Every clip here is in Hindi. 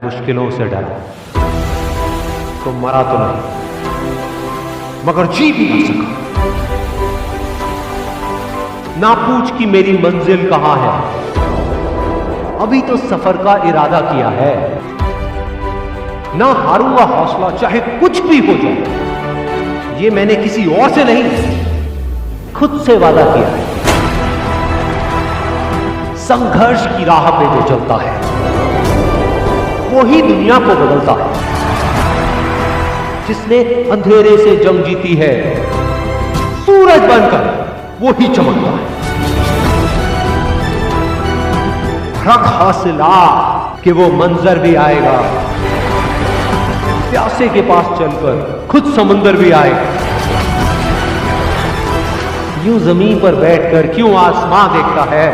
मुश्किलों से डरा तो मरा तो नहीं, मगर जी भी ना सका। ना पूछ कि मेरी मंजिल कहां है, अभी तो सफर का इरादा किया है। ना हारूंगा हौसला चाहे कुछ भी हो जाए, ये मैंने किसी और से नहीं खुद से वादा किया है। संघर्ष की राह पे जो चलता है वो ही दुनिया को बदलता है। जिसने अंधेरे से जंग जीती है, सूरज बनकर वो ही चमकता है। रख हासिला कि वो मंजर भी आएगा, प्यासे के पास चलकर खुद समुंदर भी आएगा। यूं जमीन पर बैठकर क्यों आसमां देखता है,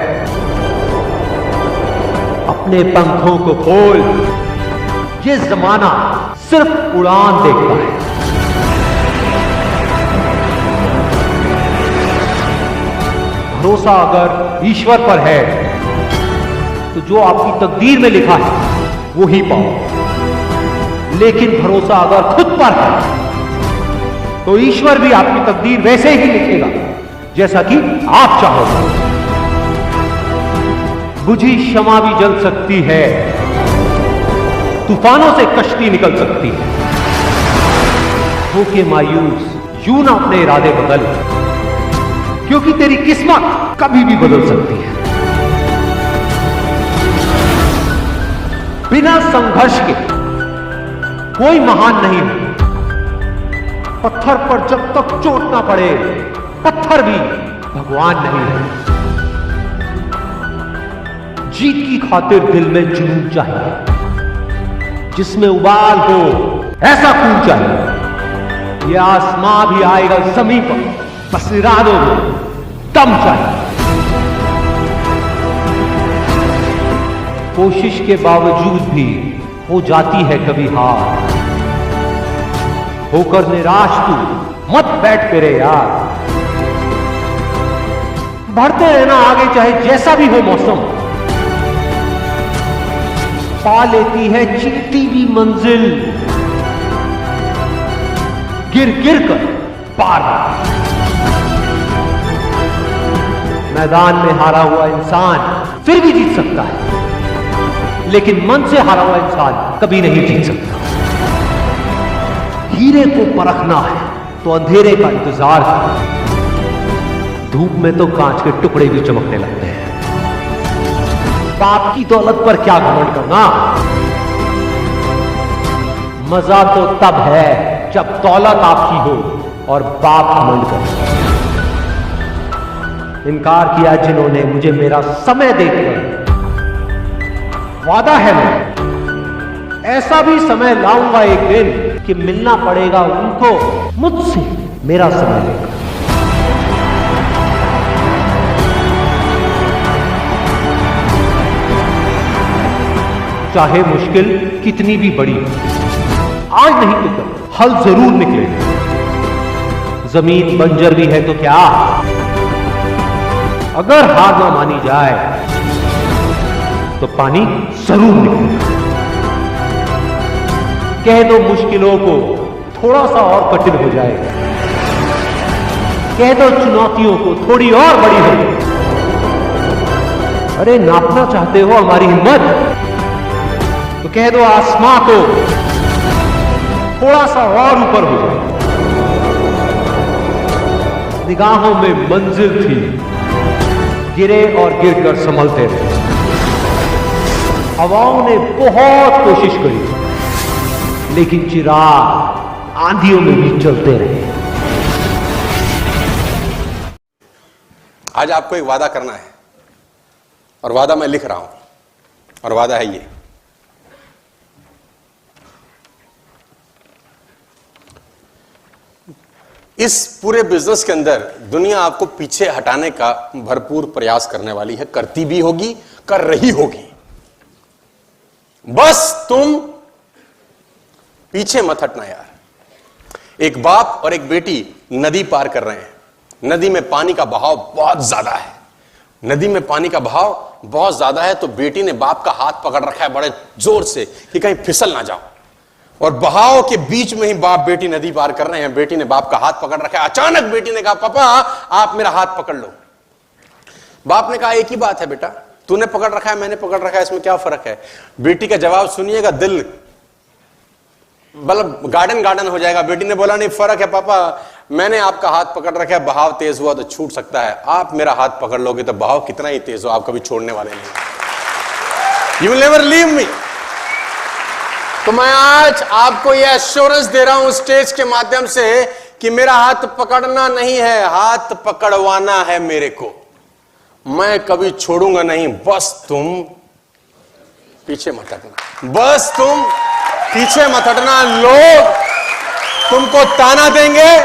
अपने पंखों को खोल, ये जमाना सिर्फ उड़ान देखता है। भरोसा अगर ईश्वर पर है तो जो आपकी तकदीर में लिखा है वो ही पाओ। लेकिन भरोसा अगर खुद पर है तो ईश्वर भी आपकी तकदीर वैसे ही लिखेगा जैसा कि आप चाहोगे। बुझी शमा भी जल सकती है, तूफानों से कश्ती निकल सकती है। होके मायूस यूं ना अपने इरादे बदल, क्योंकि तेरी किस्मत कभी भी बदल सकती है। बिना संघर्ष के कोई महान नहीं हो। पत्थर पर जब तक चोट ना पड़े, पत्थर भी भगवान नहीं है। जीत की खातिर दिल में जुनून चाहिए, जिसमें उबाल हो ऐसा खून चाहिए। ये आसमां भी आएगा जमीन पर, बस इरादों में दम चाहिए। कोशिश के बावजूद भी हो जाती है कभी हार, होकर निराश तू मत बैठ मेरे यार। बढ़ते रहना आगे चाहे जैसा भी हो मौसम, पा लेती है चीती भी मंजिल। गिर गिर कर पार। मैदान में हारा हुआ इंसान फिर भी जीत सकता है, लेकिन मन से हारा हुआ इंसान कभी नहीं जीत सकता। हीरे को परखना है तो अंधेरे का इंतजार कर। धूप में तो कांच के टुकड़े भी चमकने लगते हैं। बाप की दौलत पर क्या घमंड करना, मजा तो तब है जब दौलत आपकी हो और बाप घमंड करे। इनकार किया जिन्होंने मुझे मेरा समय देकर, वादा है मैं ऐसा भी समय लाऊंगा एक दिन कि मिलना पड़ेगा उनको मुझसे मेरा समय लेकर। चाहे मुश्किल कितनी भी बड़ी हो, आज नहीं तो कल हल जरूर निकलेगा। जमीन बंजर भी है तो क्या, अगर हार ना मानी जाए तो पानी जरूर निकलेगा। कह दो मुश्किलों को थोड़ा सा और कठिन हो जाएगा, कह दो चुनौतियों को थोड़ी और बड़ी हो जाएगी। अरे नापना चाहते हो हमारी हिम्मत, तो कह दो आसमां को थोड़ा सा और ऊपर हो जाए। निगाहों में मंजिल थी, गिरे और गिरकर संभलते रहे। हवाओं ने बहुत कोशिश करी, लेकिन चिराग आंधियों में भी चलते रहे। आज आपको एक वादा करना है, और वादा मैं लिख रहा हूं, और वादा है ये। इस पूरे बिजनेस के अंदर दुनिया आपको पीछे हटाने का भरपूर प्रयास करने वाली है, करती भी होगी, कर रही होगी। बस तुम पीछे मत हटना यार। एक बाप और एक बेटी नदी पार कर रहे हैं। नदी में पानी का बहाव बहुत ज्यादा है। नदी में पानी का बहाव बहुत ज्यादा है, तो बेटी ने बाप का हाथ पकड़ रखा है बड़े जोर से कि कहीं फिसल ना जाओ, और बहाव के बीच में ही बाप बेटी नदी पार कर रहे हैं। बेटी ने बाप का हाथ पकड़ रखा है। अचानक बेटी ने कहा, पापा आप मेरा हाथ पकड़ लो। बाप ने कहा, एक ही बात है बेटा, तूने पकड़ रखा है मैंने पकड़ रखा है, इसमें क्या फर्क है? बेटी का जवाब सुनिएगा, दिल मतलब गार्डन गार्डन हो जाएगा। बेटी ने बोला, नहीं फर्क है पापा, मैंने आपका हाथ पकड़ रखा है, बहाव तेज हुआ तो छूट सकता है, आप मेरा हाथ पकड़ लोगे तो बहाव कितना ही तेज हो आप कभी छोड़ने वाले नहीं। You will never leave me. तो मैं आज आपको यह एश्योरेंस दे रहा हूं स्टेज के माध्यम से कि मेरा हाथ पकड़ना नहीं है, हाथ पकड़वाना है मेरे को। मैं कभी छोड़ूंगा नहीं, बस तुम पीछे मत हटना, बस तुम पीछे मत हटना। लोग तुमको ताना देंगे,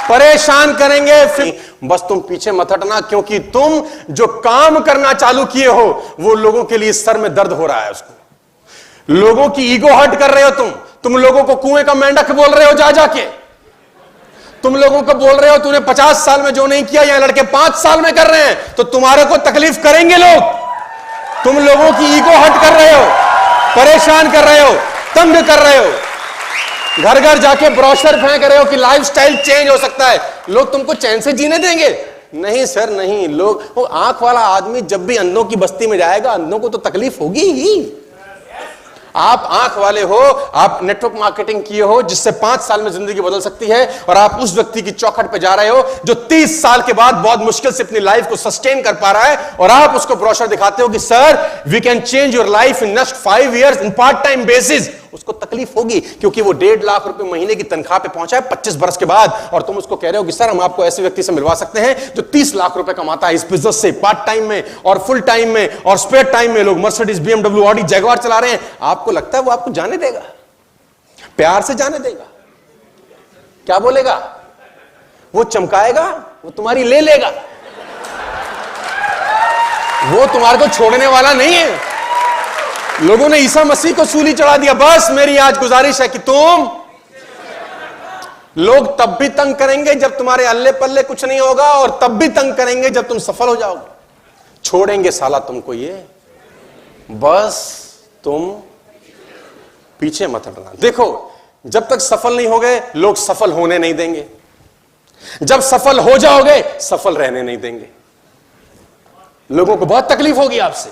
परेशान करेंगे, फिर बस तुम पीछे मत हटना, क्योंकि तुम जो काम करना चालू किए हो वो लोगों के लिए सर में दर्द हो रहा है। उसको लोगों की ईगो हर्ट कर रहे हो तुम लोगों को कुएं का मेंढक बोल रहे हो जा जाके, तुम लोगों को बोल रहे हो तूने 50 साल में जो नहीं किया यह लड़के 5 साल में कर रहे हैं, तो तुम्हारे को तकलीफ करेंगे लोग। तुम लोगों की ईगो हर्ट कर रहे हो, परेशान कर रहे हो, तंग कर रहे हो, घर घर जाके ब्रोशर फेंक रहे हो कि लाइफस्टाइल चेंज हो सकता है, लोग तुमको चैन से जीने देंगे? नहीं सर नहीं। लोग, वो आंख वाला आदमी जब भी अंधों की बस्ती में जाएगा, अंधों को तो तकलीफ होगी ही। आप आंख वाले हो, आप नेटवर्क मार्केटिंग किए हो जिससे 5 साल में जिंदगी बदल सकती है, और आप उस व्यक्ति की चौखट पे जा रहे हो जो 30 साल के बाद बहुत मुश्किल से अपनी लाइफ को सस्टेन कर पा रहा है, और आप उसको ब्रोशर दिखाते हो कि sir we can change your life in next 5 years in part time basis. उसको तकलीफ होगी क्योंकि वो 1.5 लाख रुपए महीने की तनख्वाह पे पहुंचा है 25 बरस के बाद, और तुम उसको कह रहे हो कि सर हम आपको ऐसे व्यक्ति से मिलवा सकते हैं जो 30 लाख रुपए कमाता है इस बिजनेस से, पार्ट टाइम में और फुल टाइम में और स्पेयर टाइम में। लोग मर्सिडीज, BMW, ऑडी, जैगवार चला रहे हैं। आपको लगता है वो आपको जाने देगा? प्यार से जाने देगा? क्या बोलेगा? वो चमकाएगा, वो तुम्हारी ले लेगा, वो तुम्हारे को छोड़ने वाला नहीं है। लोगों ने ईसा मसीह को सूली चढ़ा दिया। बस मेरी आज गुजारिश है कि तुम, लोग तब भी तंग करेंगे जब तुम्हारे अल्ले पल्ले कुछ नहीं होगा, और तब भी तंग करेंगे जब तुम सफल हो जाओगे। छोड़ेंगे साला तुमको ये, बस तुम पीछे मत हटना। देखो जब तक सफल नहीं हो गए लोग सफल होने नहीं देंगे, जब सफल हो जाओगे सफल रहने नहीं देंगे। लोगों को बहुत तकलीफ होगी आपसे।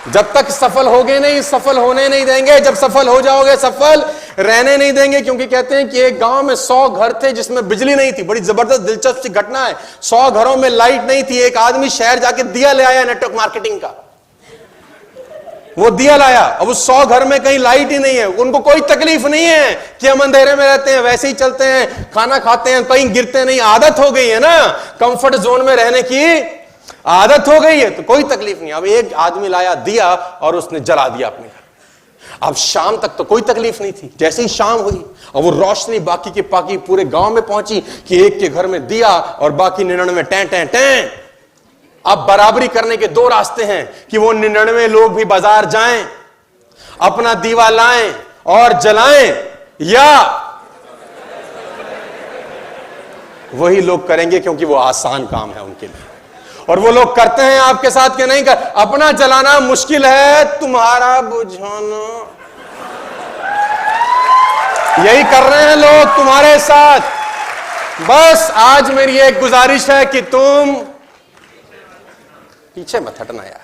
जब तक सफल होगे नहीं सफल होने नहीं देंगे, जब सफल हो जाओगे सफल रहने नहीं देंगे। क्योंकि कहते हैं कि एक गांव में 100 घर थे जिसमें बिजली नहीं थी। बड़ी जबरदस्त दिलचस्प सी घटना है। 100 घरों में लाइट नहीं थी। एक आदमी शहर जाके दिया ले आया नेटवर्क मार्केटिंग का, वो दिया लाया। अब उस 100 घर में कहीं लाइट ही नहीं है। उनको कोई तकलीफ नहीं है कि हम अंधेरे में रहते हैं, वैसे ही चलते हैं, खाना खाते हैं, कहीं गिरते नहीं। आदत हो गई है ना, कंफर्ट जोन में रहने की आदत हो गई है, तो कोई तकलीफ नहीं। अब एक आदमी लाया दिया और उसने जला दिया अपने घर। अब शाम तक तो कोई तकलीफ नहीं थी। जैसे ही शाम हुई और वो रोशनी बाकी के बाकी पूरे गांव में पहुंची कि एक के घर में दिया और बाकी 99 टैं टैं टैं। अब बराबरी करने के 2 रास्ते हैं कि वो 99 लोग भी बाजार जाएं, अपना दीवा लाएं और जलाएं, या वही लोग करेंगे क्योंकि वो आसान काम है उनके लिए। और वो लोग करते हैं आपके साथ कि नहीं कर। अपना जलाना मुश्किल है, तुम्हारा बुझाना, यही कर रहे हैं लोग तुम्हारे साथ। बस आज मेरी एक गुजारिश है कि तुम पीछे मत हटना यार।